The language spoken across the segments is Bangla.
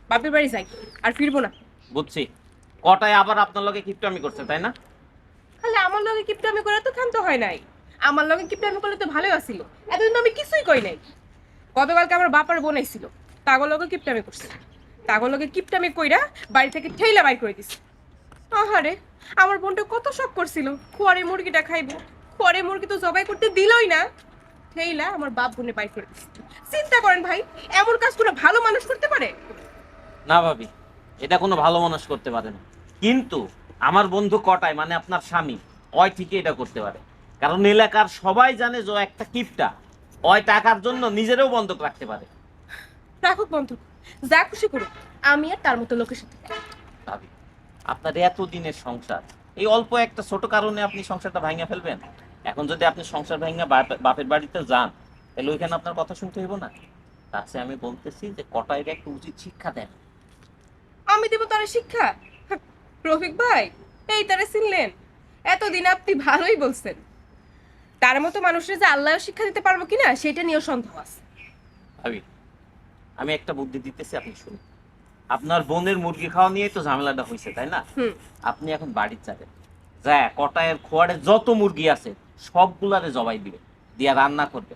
বাপের বাড়ি যাই, আর ফিরবো না। বুঝছি, কটায় আবার আপনার লগে কিপটামি করছে তাই না? খালি আমার লগে কিপটামি করে তো ক্ষান্ত হয় নাই। আমার লগে কিপটামি করলে তো ভালোই আছিল। এতদিন তো আমি কিছুই কই নাই। গতকালকে আমার বাপার বোন আইছিল, তাগর লগে কিপটামি করছে। তাগর লগে কিপটামি কইরা বাড়ি থেকে ঠেইলা বাইর করে দিছে। আহারে, আমার বোনটা কত শখ করছিল খোয়ারে মুরগিটা খাইবো। খোয়ারে মুরগি তো জবাই করতে দিলই না, ঠেইলা আমার বাপ বোনে বাইর করে দিছে। চিন্তা করেন ভাই, এমন কাজ করে ভালো মানুষ করতে পারে? না ভাবি, এটা কোনো ভালো মানুষ করতে পারে না। কিন্তু আমার বন্ধু কটায় মানে আপনার স্বামী, ওই ঠিকই এটা করতে পারে। কারণ এলাকার সবাই জানে যে ও একটা কিপটা। ওই টাকার জন্য নিজেরও বন্ধক রাখতে পারে। রাখুক বন্ধু, যা খুশি করুক, আমি আর তার মতো লোকের সাথে। ভাবি, আপনার এত দিনের সংসার, এই অল্প একটা ছোট কারণে আপনি সংসারটা ভাঙা ফেলবেন? এখন যদি আপনি সংসার ভাঙা বাপের বাড়িতে যান, তাহলে ওইখানে আপনার কথা শুনতে হইব না? তাছে আমি বলতেছি যে কটাইরে একটা উচিত শিক্ষা দেন। আমি দেবো তার শিক্ষা? রফিক ভাই, এই তারা চিনলেন? এতদিন আপনি ভালোই বলছেন। তার মতো মানুষের যে আল্লাহ শিক্ষা দিতে পারবো কিনা সেটা নিয়েও সন্দেহ আছে। ভাবি, আমি একটা বুদ্ধি দিতেছি, আপনি শুনুন। আপনার বোনের মুরগি খাওয়া নিয়েই তো ঝামেলাটা হয়েছে তাই না? হুম। আপনি এখন বাড়ির যাবেন, যা কটায়ের খোয়ারে যত মুরগি আছে সবগুলারে জবাই দিবে, দিয়া রান্না করবে।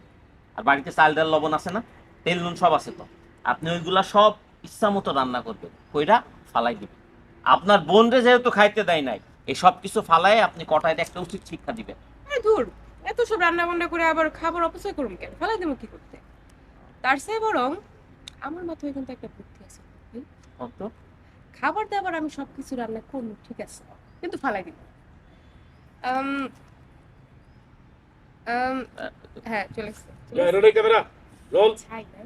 আর বাড়িতে চাল ডাল লবণ আছে না, তেল নুন সব আছে তো, আপনি ওইগুলা সব ইচ্ছা মতো রান্না করবেন, কইরা ফালাই দিবেন। আপনার বোনরে যেহেতু খাইতে দেয় নাই, এই সব কিছু ফালাই আপনি কটায় একটা উচিত শিক্ষা দিবেন। আরে ধুর, এত সব রান্না বান্না করে আবার খাবার অপচয় করুন কেন? ফেলাই দেবো কি করতে? তার চেয়ে বরং আমার মাথায় কিন্তু একটা বুদ্ধি আছে। হুম? তো খাবার দাবার আমি সবকিছু রান্না করবো, ঠিক আছে, কিন্তু ফালাই দিব। আম, আম, হ্যাঁ, চলে এসছে, চলে এসছে। Ready, camera, roll. ছাই না।